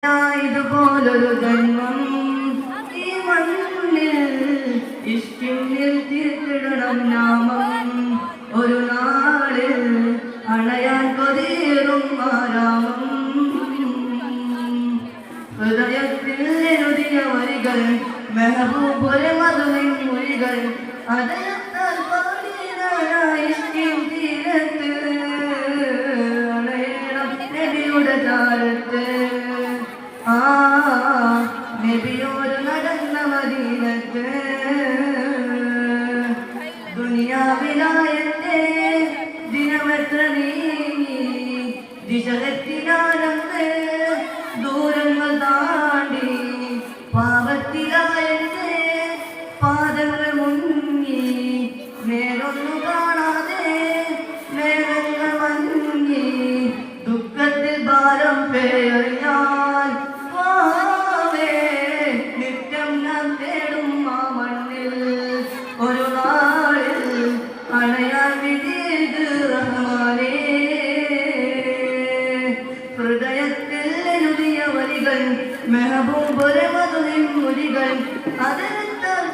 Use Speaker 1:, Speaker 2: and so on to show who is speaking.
Speaker 1: ഇതുപോലൊരു ജന്മം ഈ മണ്ണിൽ ഇഷ്ടിന്നിൽ തീർത്തിടണം നാമം ഒരു നാളിൽ അണയാൻ കൊതിയേറും ആരാമം ഹൃദയത്തിൽ എഴുതിയ വരികൾ മെഹബൂബുരെ മധുവിൻ മൊഴികൾ അതരത്താൽ പാടിയതായി ഇഷ്ടിൻ തീരത്ത് അണയണം നബിയുടെ താരത്ത് നബിയോട് നടന്ന മദീനത്ത് ദുനിയാവിലായന്റെ ദിനമെത്ര നീങ്ങി ദിശതെറ്റിനാനന്ന് ദൂരങ്ങൾ താണ്ടി പാപത്തിലായന്റെ പാദങ്ങൾ മുങ്ങി നേരൊന്നു കാണാതെ നേരങ്ങൾ മങ്ങി ദുഃഖത്തിൽ ഭാരം പേറിയാൽ നിത്യം ഞാൻ തേടും ആ മണ്ണിൽ ഒരു നാളിൽ അണയാൻ വിധിയത് റഹ്മാനേ ഹൃദയത്തിൽ എഴുതിയ വരികൾ മെഹബൂബുരെ മധുവിൻ മൊഴികൾ അതിർത്താൽ